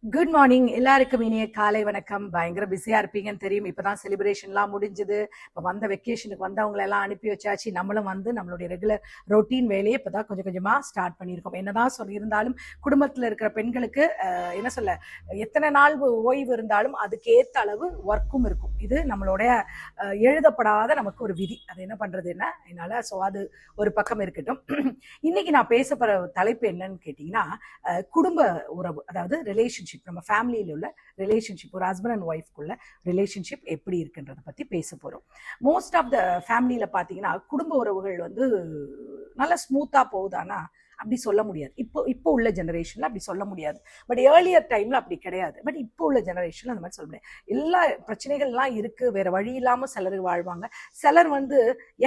Good morning. எல்லாருக்கும் இனிய காலை வணக்கம். பயங்கர பிஸியா இருப்பீங்கன்னு தெரியும். இப்பதான் செலிப்ரேஷன்லாம் முடிஞ்சது. இப்போ வந்த வெக்கேஷனுக்கு வந்தவங்களை எல்லாம் அனுப்பி வச்சாச்சு. நம்மளும் வந்து நம்மளுடைய ரெகுலர் ரொட்டீன் வேலையை இப்பதான் கொஞ்சம் கொஞ்சமா ஸ்டார்ட் பண்ணியிருக்கோம். என்னதான் சொல்லியிருந்தாலும் குடும்பத்தில் இருக்கிற பெண்களுக்கு என்ன சொல்ல, எத்தனை நாள் ஓய்வு இருந்தாலும் அதுக்கேற்ற அளவு ஒர்க்கும் இருக்கும். இது நம்மளுடைய எழுதப்படாத நமக்கு ஒரு விதி. அது என்ன பண்றது என்ன என்னால. ஸோ அது ஒரு பக்கம் இருக்கட்டும். இன்னைக்கு நான் பேச போற தலைப்பு என்னன்னு கேட்டீங்கன்னா, குடும்ப உறவு, அதாவது ரிலேஷன்ஷிப், நம்ம ஃபேமிலியில் உள்ள ரிலேஷன்ஷிப், ஒரு ஹஸ்பண்ட் அண்ட் ஒய்ஃப்குள்ள ரிலேஷன்ஷிப் எப்படி இருக்குன்றதை பற்றி பேச போகிறோம். மோஸ்ட் ஆஃப் த ஃபேமிலியில் பார்த்தீங்கன்னா குடும்ப உறவுகள் வந்து நல்லா ஸ்மூத்தாக போகுதானா அப்படி சொல்ல முடியாது. இப்போ உள்ள ஜெனரேஷனில் அப்படி சொல்ல முடியாது. பட் ஏர்லியர் டைமில் அப்படி கிடையாது. பட் இப்போ உள்ள ஜெனரேஷனில் அந்த மாதிரி சொல்ல முடியாது. எல்லா பிரச்சனைகள்லாம் இருக்குது. வேறு வழி இல்லாமல் சிலர் வாழ்வாங்க. சிலர் வந்து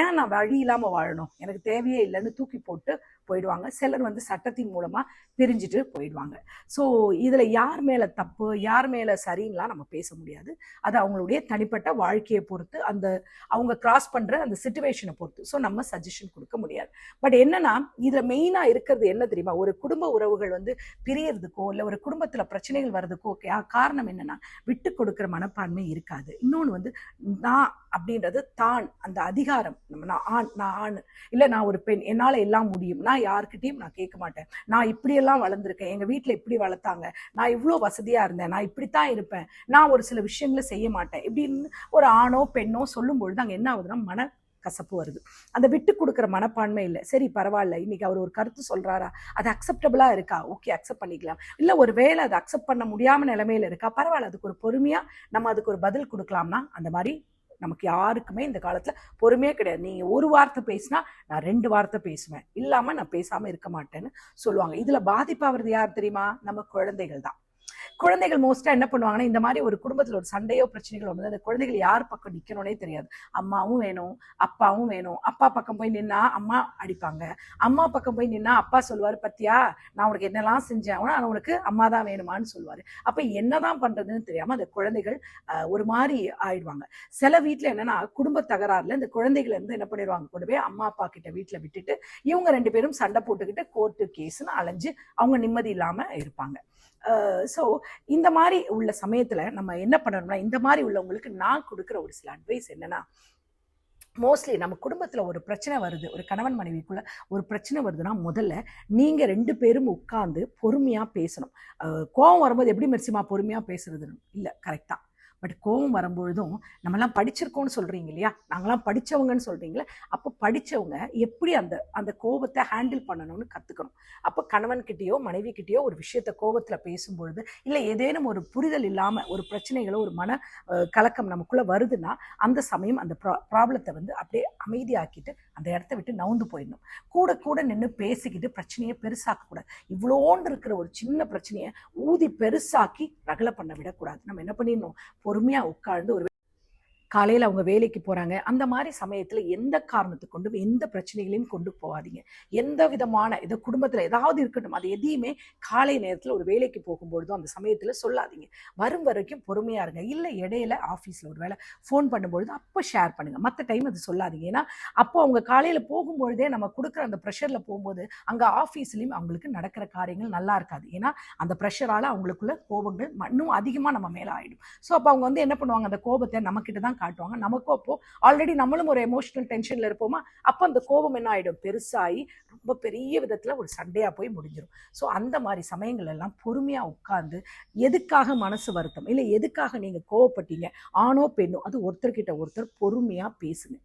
ஏன் நான் வழி இல்லாமல் வாழணும், எனக்கு தேவையே இல்லைன்னு தூக்கி போட்டு போயிடுவாங்க. சிலர் வந்து சட்டத்தின் மூலமாக பிரிஞ்சுட்டு போயிடுவாங்க. ஸோ இதில் யார் மேலே தப்பு யார் மேலே சரின்லாம் நம்ம பேச முடியாது. அது அவங்களுடைய தனிப்பட்ட வாழ்க்கையை பொறுத்து, அந்த அவங்க கிராஸ் பண்ணுற அந்த சிச்சுவேஷனை பொறுத்து. ஸோ நம்ம சஜஷன் கொடுக்க முடியாது. பட் என்னன்னா, இதில் மெயினாக இருக்கிறது என்ன தெரியுமா, ஒரு குடும்ப உறவுகள் வந்து பிரியறதுக்கோ இல்லை ஒரு குடும்பத்தில் பிரச்சனைகள் வர்றதுக்கோ காரணம் என்னன்னா, விட்டு கொடுக்குற மனப்பான்மை இருக்காது. இன்னொன்று வந்து நான் அப்படின்றது தான், அந்த அதிகாரம், நான் ஆண் இல்லை, நான் ஒரு பெண், என்னால் எல்லாம் முடியும், நான் யாருக்கிட்டையும் நான் கேட்க மாட்டேன், நான் இப்படியெல்லாம் வளர்ந்துருக்கேன், எங்கள் வீட்டில் இப்படி வளர்த்தாங்க, நான் இவ்வளோ வசதியாக இருந்தேன், நான் இப்படித்தான் இருப்பேன், நான் ஒரு சில விஷயங்களை செய்ய மாட்டேன், இப்படின்னு ஒரு ஆணோ பெண்ணோ சொல்லும் பொழுது அங்கே என்ன ஆகுதுன்னா மன கசப்பு வருது. அந்த விட்டு கொடுக்குற மனப்பான்மை இல்லை. சரி பரவாயில்ல, இன்னைக்கு அவர் ஒரு கருத்து சொல்றாரா, அது அக்செப்டபிளா இருக்கா, ஓகே அக்செப்ட் பண்ணிக்கலாம். இல்லை ஒரு வேளை அது அக்செப்ட் பண்ண முடியாம நிலைமையில இருக்கா, பரவாயில்ல, அதுக்கு ஒரு பொறுமையா நம்ம அதுக்கு ஒரு பதில் கொடுக்கலாம்னா, அந்த மாதிரி நமக்கு யாருக்குமே இந்த காலத்துல பொறுமையே கிடையாது. நீங்க ஒரு வார்த்தை பேசினா நான் 2 வார்த்தை பேசுவேன், இல்லாம நான் பேசாம இருக்க மாட்டேன்னு சொல்லுவாங்க. இதுல பாதிப்பாகிறது யார் தெரியுமா, நம்ம குழந்தைகள் தான். குழந்தைகள் மோஸ்டா என்ன பண்ணுவாங்கன்னா, இந்த மாதிரி ஒரு குடும்பத்தில் ஒரு சண்டையோ பிரச்சனைகளோ வந்து அந்த குழந்தைகள் யார் பக்கம் நிற்கணும்னே தெரியாது. அம்மாவும் வேணும் அப்பாவும் வேணும். அப்பா பக்கம் போய் நின்னா அம்மா அடிப்பாங்க, அம்மா பக்கம் போய் நின்னா அப்பா சொல்லுவார், பத்தியா நான் உனக்கு என்னெல்லாம் செஞ்சேன், ஆனால் உனக்கு அம்மா தான் வேணுமான்னு சொல்லுவார். அப்போ என்னதான் பண்றதுன்னு தெரியாம அந்த குழந்தைகள் ஒரு மாதிரி ஆயிடுவாங்க. சில வீட்டில் என்னன்னா, குடும்ப தகராறுல இந்த குழந்தைகள் இருந்து என்ன பண்ணிடுவாங்க, கொண்டு போய் அம்மா அப்பா கிட்ட வீட்டில் விட்டுட்டு இவங்க 2 பேரும் சண்டை போட்டுக்கிட்டு கோர்ட்டு கேஸ்ன்னு அலைஞ்சு அவங்க நிம்மதி இல்லாம இருப்பாங்க. ஸோ இந்த மாதிரி உள்ள சமயத்தில் நம்ம என்ன பண்ணணும்னா, இந்த மாதிரி உள்ளவங்களுக்கு நான் கொடுக்குற ஒரு சில அட்வைஸ் என்னன்னா, மோஸ்ட்லி நம்ம குடும்பத்தில் ஒரு பிரச்சனை வருது, ஒரு கணவன் மனைவிக்குள்ள ஒரு பிரச்சனை வருதுன்னா, முதல்ல நீங்கள் 2 பேரும் உட்கார்ந்து பொறுமையாக பேசணும். கோவம் வரும்போது எப்படி மெர்சிமா பொறுமையாக பேசுறது இல்லை, கரெக்டாக. பட் கோவம் வரும்பொழுதும் நம்மலாம் படிச்சிருக்கோம்னு சொல்கிறீங்க இல்லையா, நாங்களாம் படித்தவங்கன்னு சொல்கிறீங்களே, அப்போ படித்தவங்க எப்படி அந்த அந்த கோபத்தை ஹேண்டில் பண்ணணும்னு கற்றுக்கணும். அப்போ கணவன்கிட்டயோ மனைவிக்கிட்டேயோ ஒரு விஷயத்தை கோபத்தில் பேசும்பொழுது, இல்லை ஏதேனும் ஒரு புரிதல் இல்லாமல் ஒரு பிரச்சனைகளோ ஒரு மன கலக்கம் நமக்குள்ளே வருதுன்னா, அந்த சமயம் அந்த ப்ராப்ளத்தை வந்து அப்படியே அமைதியாக்கிட்டு அந்த இடத்த விட்டு நவுந்து போயிடணும். கூட கூட நின்று பேசிக்கிட்டு பிரச்சனையை பெருசாக்கக்கூடாது. இவ்வளோண்டு இருக்கிற ஒரு சின்ன பிரச்சனையை ஊதி பெருசாக்கி ரகலை பண்ண விடக்கூடாது. நம்ம என்ன பண்ணிடணும், பொறுமையாக உட்கார்ந்து ஒரு காலையில் அவங்க வேலைக்கு போகிறாங்க, அந்த மாதிரி சமயத்தில் எந்த காரணத்தை கொண்டு எந்த பிரச்சனைகளையும் கொண்டு போகாதீங்க. எந்த விதமான இதை குடும்பத்தில் ஏதாவது இருக்கட்டும், அது எதையுமே காலை நேரத்தில் ஒரு வேலைக்கு போகும்பொழுதும் அந்த சமயத்தில் சொல்லாதீங்க. வரும் வரைக்கும் பொறுமையாக இருங்க. இல்லை இடையில ஆஃபீஸில் ஒரு வேலை ஃபோன் பண்ணும்பொழுது அப்போ ஷேர் பண்ணுங்கள், மற்ற டைம் அது சொல்லாதீங்க. ஏன்னா அப்போ அவங்க காலையில் போகும்பொழுதே நம்ம கொடுக்குற அந்த ப்ரெஷரில் போகும்போது அங்கே ஆஃபீஸ்லேயும் அவங்களுக்கு நடக்கிற காரியங்கள் நல்லா இருக்காது. ஏன்னா அந்த ப்ரெஷரால் அவங்களுக்குள்ள கோபங்கள் இன்னும் அதிகமாக நம்ம மேலே ஆகிடும். ஸோ அப்போ அவங்க வந்து என்ன பண்ணுவாங்க, அந்த கோபத்தை நம்மக்கிட்ட தான் காட்டுவாங்க. நமக்கும் அப்போ ஆல்ரெடி நம்மளும் ஒரு எமோஷனல் டென்ஷன்ல இருப்போமா, அப்போ அந்த கோபம் என்ன ஆயிடும், பெருசாகி ரொம்ப பெரிய விதத்துல ஒரு சண்டையா போய் முடிஞ்சிடும். ஸோ அந்த மாதிரி சமயங்கள் எல்லாம் பொறுமையா உட்கார்ந்து, எதுக்காக மனசு வருத்தம் இல்லை எதுக்காக நீங்க கோவப்பட்டீங்க, ஆணோ பெண்ணோ, அது ஒருத்தர்கிட்ட ஒருத்தர் பொறுமையா பேசுங்க.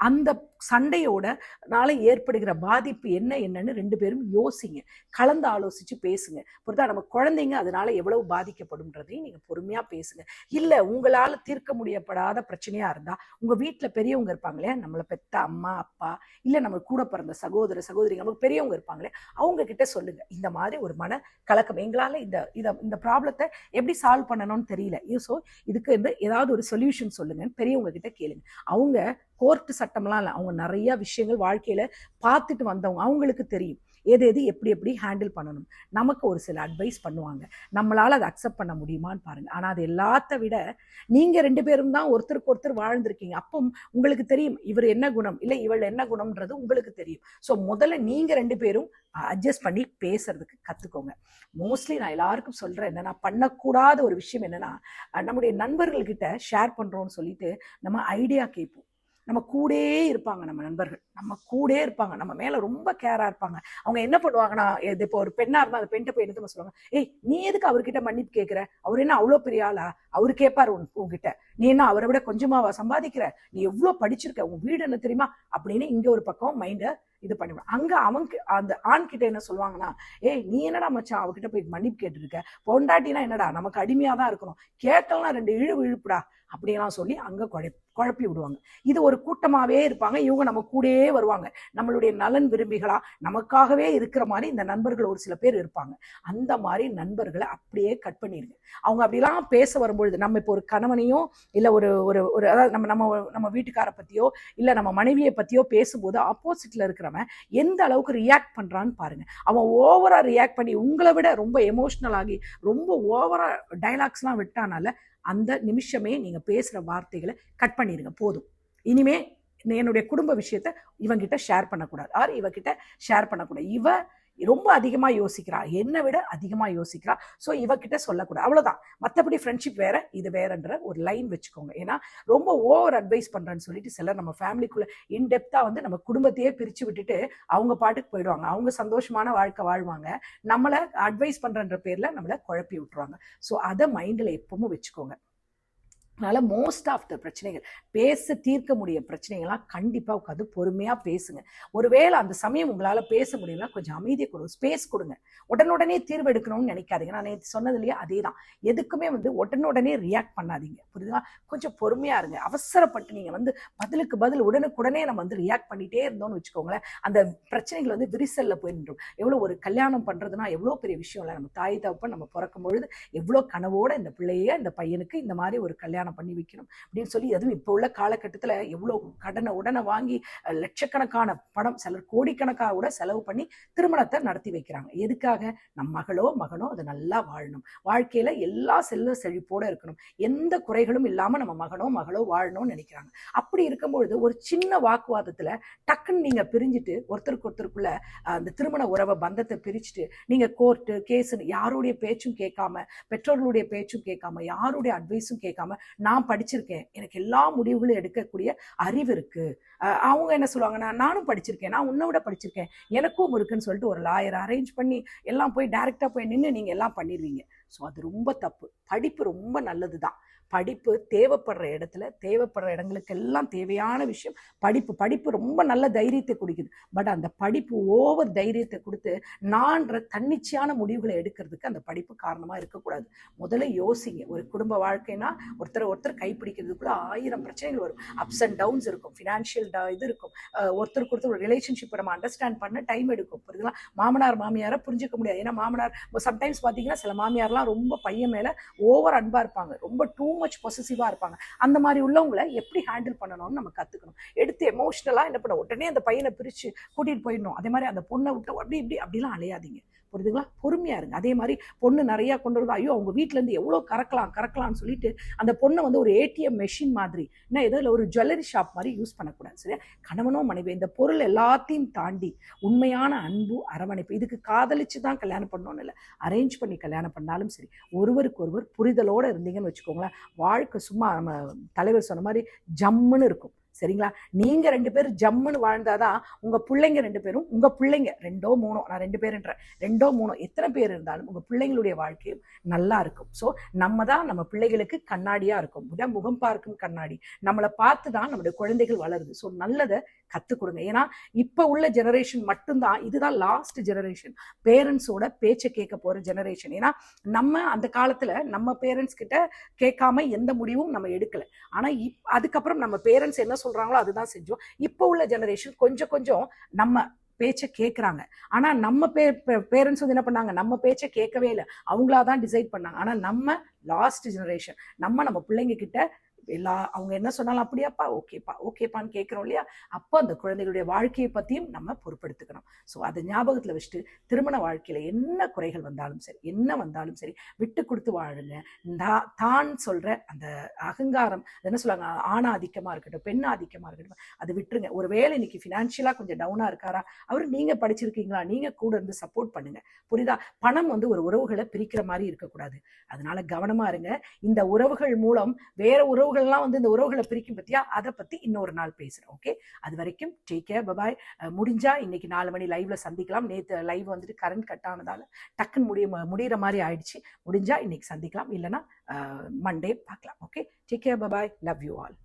அந்த சண்டையோட நாளை ஏற்படுகிற பாதிப்பு என்னன்னு 2 பேரும் யோசிங்க, கலந்து ஆலோசிச்சு பேசுங்க. புரிதா, நம்ம குழந்தைங்க அதனால எவ்வளவு பாதிக்கப்படும்ன்றதையும் நீங்க பொறுமையா பேசுங்க. இல்ல உங்களால தீர்க்க முடியப்படாத பிரச்சனையா இருந்தா, உங்க வீட்டுல பெரியவங்க இருப்பாங்களே, நம்மளை பெத்த அம்மா அப்பா, இல்ல நம்ம கூட பிறந்த சகோதர சகோதரிங்க, நமக்கு பெரியவங்க இருப்பாங்களே, அவங்க கிட்ட சொல்லுங்க, இந்த மாதிரி ஒரு மன கலக்கம், எங்களால இந்த ப்ராப்ளத்தை எப்படி சால்வ் பண்ணணும்னு தெரியல, ஸோ இதுக்கு வந்து ஏதாவது ஒரு சொல்யூஷன் சொல்லுங்கன்னு பெரியவங்க கிட்ட கேளுங்க. அவங்க கோர்ட்டு சட்டம்லாம் இல்லை, அவங்க நிறைய விஷயங்கள் வாழ்க்கையில பார்த்துட்டு வந்தவங்க, அவங்களுக்கு தெரியும். எது எது எப்படி எப்படி ஹேண்டில் பண்ணணும், நமக்கு ஒரு சில அட்வைஸ் பண்ணுவாங்க. நம்மளால அதை அக்செப்ட் பண்ண முடியுமான்னு பாருங்க. ஆனா அது எல்லாத்த விட நீங்க 2 பேரும் தான் ஒருத்தருக்கு ஒருத்தர் வாழ்ந்திருக்கீங்க. அப்போ உங்களுக்கு தெரியும் இவர் என்ன குணம் இல்ல இவள் என்ன குணம்ன்றது உங்களுக்கு தெரியும். ஸோ முதல்ல நீங்க 2 பேரும் அட்ஜஸ்ட் பண்ணி பேசுறதுக்கு கத்துக்கோங்க. மோஸ்ட்லி நான் எல்லாருக்கும் சொல்றேன் என்னன்னா, பண்ணக்கூடாத ஒரு விஷயம் என்னன்னா, நம்முடைய நண்பர்கள் கிட்ட ஷேர் பண்றோம்னு சொல்லிட்டு நம்ம ஐடியா கேட்போம். நம்ம கூடே இருப்பாங்க, நம்ம நண்பர்கள் நம்ம கூடே இருப்பாங்க, நம்ம மேல ரொம்ப கேரா இருப்பாங்க. அவங்க என்ன பண்ணுவாங்கன்னா, இது இப்போ ஒரு பெண்ணா இருந்தா அந்த பெண்கிட்ட போய் என்ன சொல்லுவாங்க, ஏய் நீ எதுக்கு அவர்கிட்ட மன்னிப்பு கேட்கிற, அவர் என்ன அவ்வளோ பெரிய ஆளா, அவரு கேட்பாரு உங்ககிட்ட, நீ என்ன அவரை விட கொஞ்சமாவா சம்பாதிக்கிற, நீ எவ்வளவு படிச்சிருக்க, உன் வீடு என்ன தெரியுமா அப்படின்னு இங்க ஒரு பக்கம் மைண்ட இது பண்ணிவிடும். அங்க அவங்க அந்த ஆண் கிட்ட என்ன சொல்லுவாங்கன்னா, ஏய் நீ என்னடா மச்சான் அவகிட்ட போய் மன்னிப்பு கேட்டு இருக்க, பொண்டாட்டினா என்னடா நமக்கு அடிமையா தான் இருக்கணும், கேட்கலாம் 2 இழுப்புடா அப்படியெல்லாம் சொல்லி அங்க குழப்பி விடுவாங்க. இது ஒரு கூட்டமாவே இருப்பாங்க, இவங்க நம்ம கூடயே வருவாங்க, நம்மளுடைய நலன் விரும்பிகளா நமக்காகவே இருக்கிற மாதிரி இந்த நண்பர்கள் ஒரு சில பேர் இருப்பாங்க. அந்த மாதிரி நண்பர்களை அப்படியே கட் பண்ணிருங்க. அவங்க அப்படிலாம் பேச வரும்பொழுது, நம்ம இப்போ ஒரு கணவனையோ இல்ல ஒரு ஒரு ஒரு அதாவது நம்ம நம்ம நம்ம வீட்டுக்கார பத்தியோ இல்ல நம்ம மனைவியை பத்தியோ பேசும்போது ஆப்போசிட்ல இருக்கிறவன் எந்த அளவுக்கு ரியாக்ட் பண்றான்னு பாருங்க. அவன் ஓவரா ரியாக்ட் பண்ணி உங்களை விட ரொம்ப எமோஷனல் ஆகி ரொம்ப ஓவரா டைலாக்ஸ் எல்லாம் விட்டானால அந்த நிமிஷமே நீங்க பேசுற வார்த்தைகளை கட் பண்ணிருங்க. போதும், இனிமே என்னுடைய குடும்ப விஷயத்த இவங்கிட்ட ஷேர் பண்ணக்கூடாது, ஆர் இவகிட்ட ஷேர் பண்ணக்கூடாது, இவ ரொம்ப அதிகமா யோசிக்கிறா, என்னை விட அதிகமா யோசிக்கிறா, ஸோ இவகிட்ட சொல்லக்கூடாது, அவ்வளவுதான். மற்றபடி ஃப்ரெண்ட்ஷிப் வேற இது வேறன்ற ஒரு லைன் வச்சுக்கோங்க. ஏன்னா ரொம்ப ஓவர் அட்வைஸ் பண்றேன்னு சொல்லிட்டு சிலர் நம்ம ஃபேமிலிக்குள்ள இன்டெப்தா வந்து நம்ம குடும்பத்தையே பிரிச்சு விட்டுட்டு அவங்க பாட்டுக்கு போயிடுவாங்க, அவங்க சந்தோஷமான வாழ்க்கை வாழ்வாங்க, நம்மளை அட்வைஸ் பண்றன்ற பேர்ல நம்மளை குழப்பி விட்டுருவாங்க. ஸோ அதை மைண்ட்ல எப்பவும் வச்சுக்கோங்க. அதனால மோஸ்ட் ஆஃப் த பிரச்சனைகள், பேச தீர்க்க முடிய பிரச்சனைகள்லாம் கண்டிப்பா உட்காந்து பொறுமையா பேசுங்க. ஒருவேளை அந்த சமயம் உங்களால பேச முடியல, கொஞ்சம் அமைதியை கொடுங்க, ஸ்பேஸ் கொடுங்க. உடனுடனே தீர்வு எடுக்கணும்னு நினைக்காதீங்க. நான் நேற்று சொன்னது இல்லையா, அதே தான். எதுக்குமே வந்து உடனுடனே ரியாக்ட் பண்ணாதீங்க, புரியுதா? கொஞ்சம் பொறுமையா இருங்க. அவசரப்பட்டு நீங்க வந்து பதிலுக்கு பதில் உடனுக்குடனே நம்ம வந்து ரியாக்ட் பண்ணிட்டே இருந்தோம்னு வச்சுக்கோங்களேன், அந்த பிரச்சனைகள் வந்து விரிசல்ல போய் நின்றும். எவ்வளவு ஒரு கல்யாணம் பண்றதுன்னா எவ்வளவு பெரிய விஷயம் இல்லை. நம்ம தாய் தகப்பன் நம்ம பிறக்கும் பொழுது எவ்வளவு கனவோட இந்த பிள்ளைய இந்த பையனுக்கு இந்த மாதிரி ஒரு கல்யாணம் பண்ணி வைக்கணும் அப்படின்னு சொல்லி, அதுவும் இப்போ உள்ள காலகட்டத்தில் எவ்வளவு கடனை உடனே வாங்கி லட்சக்கணக்கான பணம், சிலர் கோடிக்கணக்காக கூட செலவு பண்ணி திருமணத்தை நடத்தி வைக்கிறாங்க. எதுக்காக? நம் மகளோ மகனோ அது நல்லா வாழணும், வாழ்க்கையில எல்லா செல்வ செழிப்போட இருக்கணும், எந்த குறைகளும் இல்லாம நம்ம மகனோ மகளோ வாழணும்னு நினைக்கிறாங்க. அப்படி இருக்கும்பொழுது ஒரு சின்ன வாக்குவாதத்துல டக்குன்னு நீங்க பிரிஞ்சுட்டு ஒருத்தருக்கு ஒருத்தருக்குள்ள அந்த திருமண உறவை பந்தத்தை பிரிச்சுட்டு நீங்க கோர்ட்டு கேஸுன்னு யாருடைய பேச்சும் கேட்காம, பெற்றோர்களுடைய பேச்சும் கேட்காம, யாருடைய அட்வைஸும் கேட்காம, நான் படிச்சிருக்கேன், எனக்கு எல்லா முடிவுகளும் எடுக்கக்கூடிய அறிவு இருக்கு, அவங்க என்ன சொல்லுவாங்கன்னா, நானும் படிச்சிருக்கேன், நான் உன்னை விட படிச்சிருக்கேன், எனக்கும் இருக்குன்னு சொல்லிட்டு ஒரு லாயர் அரேஞ்ச் பண்ணி எல்லாம் போய் டைரக்டா போய் நின்று நீங்க எல்லாம் பண்ணிடுவீங்க. ஸோ அது ரொம்ப தப்பு. படிப்பு ரொம்ப நல்லது தான். படிப்பு தேவைப்படுற இடத்துல தேவைப்படுற இடங்களுக்கு எல்லாம் தேவையான விஷயம் படிப்பு. படிப்பு ரொம்ப நல்ல தைரியத்தை கொடுக்குது. பட் அந்த படிப்பு ஓவர் தைரியத்தை கொடுத்து நான்ற தன்னிச்சையான முடிவுகளை எடுக்கிறதுக்கு அந்த படிப்பு காரணமா இருக்கக்கூடாது. முதல்ல யோசிங்க. ஒரு குடும்ப வாழ்க்கைனா ஒருத்தர் கைப்பிடிக்கிறதுக்குள்ள 1000 பிரச்சனைகள் வரும், அப்ஸ் அண்ட் டவுன்ஸ் இருக்கும், ஃபினான்ஷியல் இது இருக்கும், ஒருத்தருக்கு ஒருத்தர் ஒரு ரிலேஷன்ஷிப்பை நம்ம அண்டர்ஸ்டாண்ட் பண்ண டைம் எடுக்கும், புரியுதுங்களா? மாமனார் மாமியாரை புரிஞ்சுக்க முடியாது. ஏன்னா மாமனார் சம்டைம்ஸ் பார்த்தீங்கன்னா சில மாமியார்லாம் ரொம்ப பையன் மேல ஓவர் அன்பா இருப்பாங்க, ரொம்ப டூ மச் பொசசிவா இருப்பாங்க. அந்த மாதிரி உள்ளவங்களை எப்படி ஹேண்டில் பண்ணணும்னு நம்ம கத்துக்கணும். எடுத்து எமோஷனலா என்ன பண்ண உடனே அந்த பையனை பிரிச்சு கூட்டிட்டு போயிடணும். அதே மாதிரி அந்த பொண்ணை விட்டு அப்படி இப்படி அப்படிலாம் அலையாதீங்க, புரியுதுங்களா? பொறுமையா இருங்க. அதே மாதிரி பொண்ணு நிறைய கொண்டு வருது, ஐயோ அவங்க வீட்டுல இருந்து எவ்வளவு கறக்கலாம்னு சொல்லிட்டு அந்த பொண்ணை வந்து ஒரு ஏடிஎம் மெஷின் மாதிரி, என்ன ஏதோ இல்லை ஒரு ஜுவல்லரி ஷாப் மாதிரி யூஸ் பண்ணக்கூடாது. சரியா? கணவனோ மனைவி இந்த பொருள் எல்லாத்தையும் தாண்டி உண்மையான அன்பு அரவணைப்பு, இதுக்கு காதலிச்சு தான் கல்யாணம் பண்ணணும்னு இல்லை, அரேஞ்ச் பண்ணி கல்யாணம் பண்ணாலும் சரி, ஒருவருக்கு ஒருவர் புரிதலோட இருந்தீங்கன்னு வச்சுக்கோங்களேன், வாழ்க்கை சும்மா நம்ம தலைவர் சொன்ன மாதிரி ஜம்முன்னு இருக்கும். சரிங்களா? நீங்க 2 பேரும் ஜம்முன்னு வாழ்ந்தாதான் உங்க பிள்ளைங்க 2 பேரும், உங்க பிள்ளைங்க 2ஓ 3ஓ, நான் 2 பேருன்றேன், 2ஓ 3ஓ எத்தனை பேர் இருந்தாலும் உங்க பிள்ளைங்களுடைய வாழ்க்கையும் நல்லா இருக்கும். ஸோ நம்ம தான் நம்ம பிள்ளைகளுக்கு கண்ணாடியா இருக்கும், முகம் பார்க்கும் கண்ணாடி. நம்மளை பார்த்து தான் நம்மளுடைய குழந்தைகள் வளருது. ஸோ நல்லதை கற்றுக் கொடுங்க. ஏன்னா இப்போ உள்ள ஜெனரேஷன் மட்டும்தான், இதுதான் லாஸ்ட் ஜெனரேஷன், பேரண்ட்ஸோட பேச்சை கேட்க போற ஜெனரேஷன். ஏன்னா நம்ம அந்த காலத்துல நம்ம பேரண்ட்ஸ் கிட்ட கேட்காம எந்த முடிவும் நம்ம எடுக்கல. ஆனா அதுக்கப்புறம் நம்ம பேரண்ட்ஸ் என்ன சொல்றாங்களோ அதுதான் செஞ்சோம். இப்போ உள்ள ஜெனரேஷன் கொஞ்சம் கொஞ்சம் நம்ம பேச்சை கேட்குறாங்க. ஆனா நம்ம பேரண்ட்ஸ் வந்து என்ன பண்ணாங்க, நம்ம பேச்சை கேட்கவே இல்லை, அவங்களாதான் டிசைட் பண்ணாங்க. ஆனா நம்ம லாஸ்ட் ஜெனரேஷன், நம்ம பிள்ளைங்க கிட்ட அவங்க என்ன சொன்னாலும் அப்படியாப்பா, ஓகேப்பா, ஓகேப்பான்னு கேட்குறோம் இல்லையா? அப்போ அந்த குழந்தைகளுடைய வாழ்க்கையை பற்றியும் நம்ம பொறுப்பெடுத்துக்கணும். ஸோ அதை ஞாபகத்தில் வச்சுட்டு திருமண வாழ்க்கையில் என்ன குறைகள் வந்தாலும் சரி, என்ன வந்தாலும் சரி, விட்டு கொடுத்து வாழுங்க. தான் சொல்கிற அந்த அகங்காரம், என்ன சொல்லுவாங்க, ஆணாதிக்கமாக இருக்கட்டும், பெண்ணாதிக்கமாக இருக்கட்டும், அது விட்டுருங்க. ஒரு வேளை இன்னைக்கு ஃபினான்ஷியலாக கொஞ்சம் டவுனாக இருக்காரா, அவர் நீங்கள் படிச்சிருக்கீங்களா, நீங்கள் கூட இருந்து சப்போர்ட் பண்ணுங்க. புரியுதா? பணம் ஒரு உறவுகளை பிரிக்கிற மாதிரி இருக்கக்கூடாது. அதனால கவனமா இருங்க. இந்த உறவுகள் மூலம் வேற உறவுகள்லாம் இந்த உறவுகளை பிரிக்கும் பத்தியா, அதை பத்தி இன்னொரு நாள் பேசுறேன். ஓகே, அது வரைக்கும் டேக் கேர், பபாய். முடிஞ்சா இன்னைக்கு 4 மணி லைவ்ல சந்திக்கலாம். நேற்று லைவ் கரண்ட் கட் ஆனதால டக்குன்னு முடிகிற மாதிரி ஆயிடுச்சு. முடிஞ்சா இன்னைக்கு சந்திக்கலாம், இல்லைன்னா மண்டே பார்க்கலாம். Okay, take care, bye bye. Love you all.